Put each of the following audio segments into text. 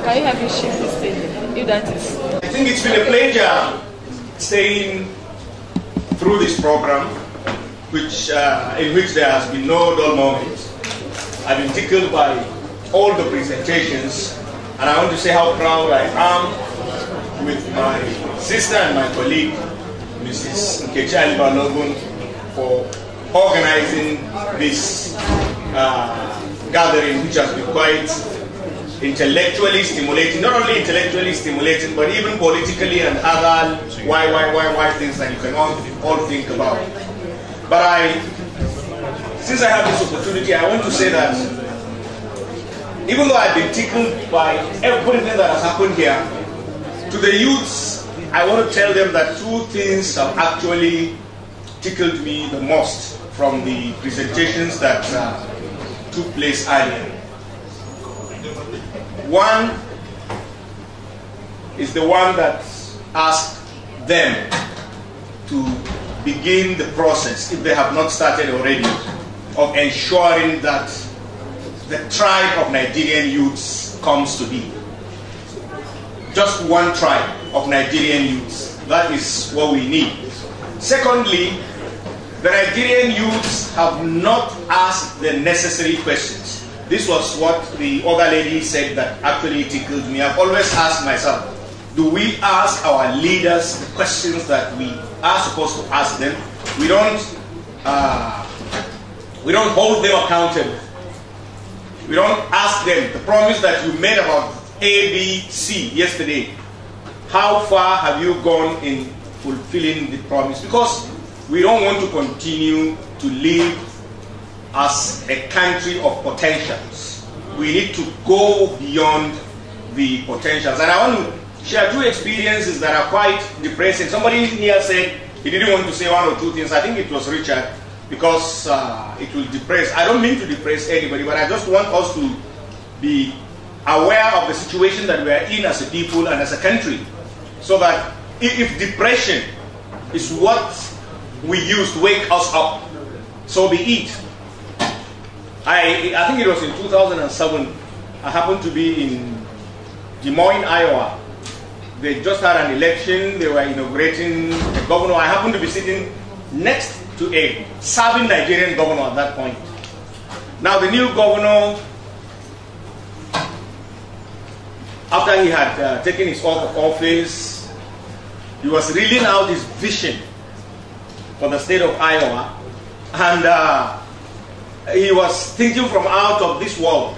Can you have me shift this thing, if that is? I think it's been a pleasure staying through this program, which in which there has been no dull moment. I've been tickled by all the presentations, and I want to say how proud I am with my sister and my colleague, Mrs. Nkechi Balogun, for organizing this gathering, which has been quite intellectually stimulating. Not only intellectually stimulating, but even politically and other why things that you can all think about. But since I have this opportunity, I want to say that even though I've been tickled by everything that has happened here, to the youths, I want to tell them that two things have actually tickled me the most from the presentations that took place earlier. One is the one that asked them to begin the process, if they have not started already, of ensuring that the tribe of Nigerian youths comes to be. Just one tribe of Nigerian youths. That is what we need. Secondly, the Nigerian youths have not asked the necessary questions. This was what the other lady said that actually tickled me. I've always asked myself, do we ask our leaders the questions that we are supposed to ask them? We don't hold them accountable. We don't ask them the promise that you made about A, B, C yesterday. How far have you gone in fulfilling the promise? Because we don't want to continue to live as a country of potentials. We need to go beyond the potentials. And I want to share two experiences that are quite depressing. Somebody here said he didn't want to say one or two things. I think it was Richard, because it will depress. I don't mean to depress anybody, but I just want us to be aware of the situation that we are in as a people and as a country, so that if depression is what we use to wake us up, so be it. I think it was in 2007, I happened to be in Des Moines, Iowa. They just had an election, they were inaugurating a governor. I happened to be sitting next to a serving Nigerian governor at that point. Now the new governor, after he had taken his oath of office, he was reeling out his vision for the state of Iowa, and he was thinking from out of this world.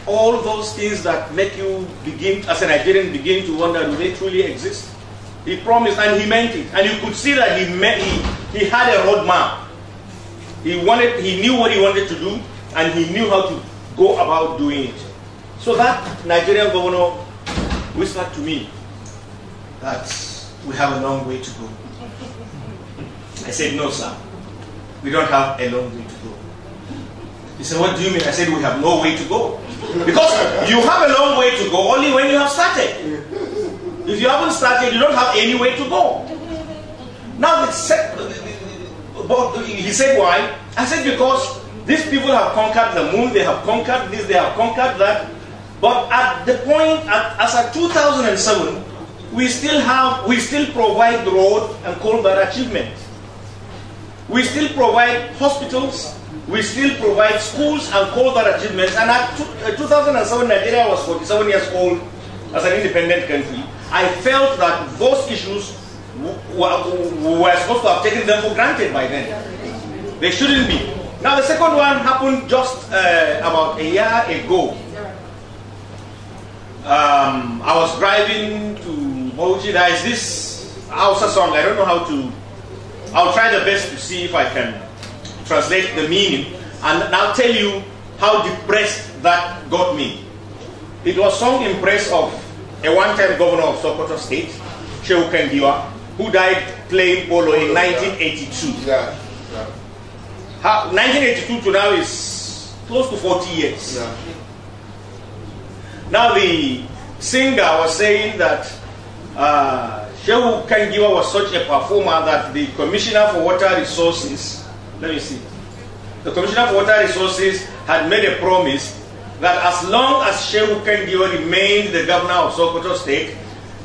All those things that make you begin, as a Nigerian, begin to wonder, do they truly exist? He promised and he meant it, and you could see that he had a roadmap. He knew what he wanted to do, and he knew how to go about doing it. So that Nigerian governor whispered to me that we have a long way to go. I said, no, sir, we don't have a long way to go. He said, what do you mean? I said, we have no way to go. Because you have a long way to go only when you have started. If you haven't started, you don't have any way to go. Now, he said, why? I said, because these people have conquered the moon, they have conquered this, they have conquered that. But at the point, as at 2007, we still provide road and call that achievement. We still provide hospitals, we still provide schools and call that achievements. And at 2007, Nigeria was 47 years old as an independent country. I felt that those issues were supposed to have taken them for granted by then. They shouldn't be. Now the second one happened just about a year ago. I was driving to Bauchi. There is this Hausa song. I don't know how to. I'll try the best to see if I can translate the meaning, and I'll tell you how depressed that got me. It was sung in praise of a one-time governor of Sokoto State, Shehu Kangiwa, who died playing polo in 1982. 1982 to now is close to 40 years. Yeah. Now the singer was saying that Shehu Kangiwa was such a performer that the Commissioner for Water Resources, let me see, the Commissioner for Water Resources had made a promise that as long as Shehu Kendio remained the governor of Sokoto State,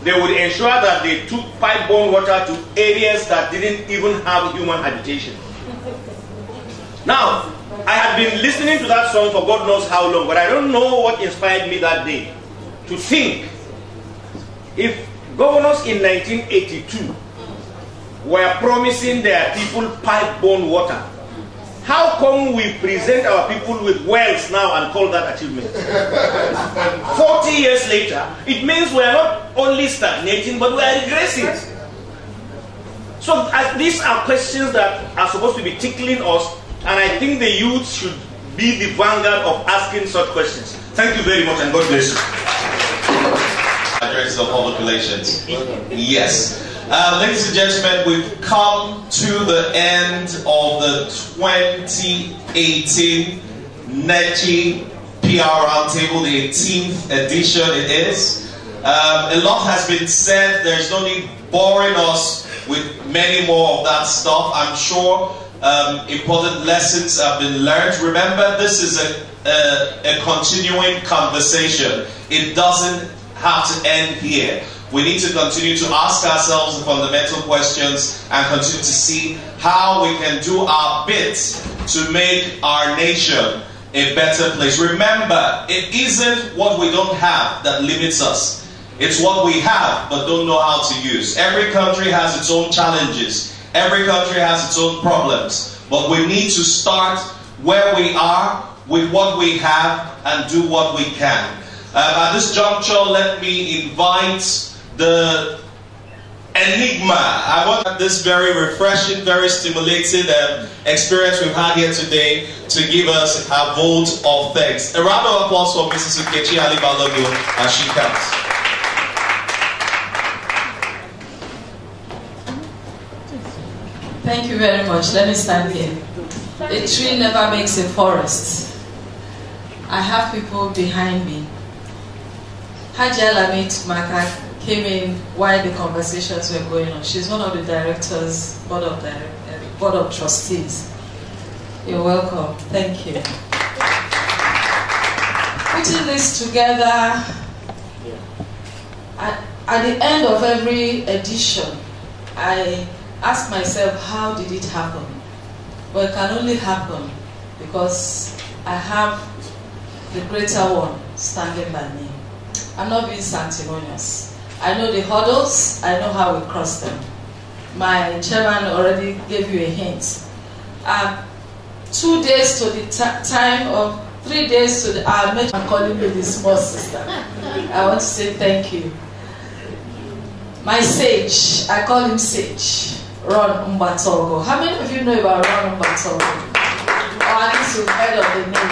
they would ensure that they took pipe-borne water to areas that didn't even have human habitation. Now, I had been listening to that song for God knows how long, but I don't know what inspired me that day to think, if governors in 1982 were promising their people pipe-borne water, how come we present our people with wells now and call that achievement? 40 years later, it means we are not only stagnating, but we are regressing. So these are questions that are supposed to be tickling us, and I think the youth should be the vanguard of asking such questions. Thank you very much, and God bless you. Addresses of public relations. Yes. Ladies and gentlemen, we've come to the end of the 2018 NECI PR Roundtable, the 18th edition it is. A lot has been said. There's no need boring us with many more of that stuff. I'm sure important lessons have been learned. Remember, this is a continuing conversation. It doesn't have to end here. We need to continue to ask ourselves the fundamental questions and continue to see how we can do our bit to make our nation a better place. Remember, it isn't what we don't have that limits us. It's what we have but don't know how to use. Every country has its own challenges. Every country has its own problems. But we need to start where we are with what we have and do what we can. At this juncture, let me invite the enigma. I want this very refreshing, very stimulating experience we've had here today to give us a vote of thanks. A round of applause for Mrs. Ukechi Ali Balogu as she comes. Thank you very much. Let me stand here. A tree never makes a forest. I have people behind me. Haji Alamit Maka came in while the conversations were going on. She's one of the directors, board of trustees. You're welcome. Thank you. Putting this together, at the end of every edition, I ask myself, how did it happen? Well, it can only happen because I have the greater one standing by me. I'm not being sanctimonious. I know the hurdles, I know how we cross them. My chairman already gave you a hint. 2 days to the time of 3 days to the hour, I'm calling me the small sister. I want to say thank you. My sage, I call him Sage, Ron Mbatogo. How many of you know about Ron Mbatogo? Or at least you've heard of the name?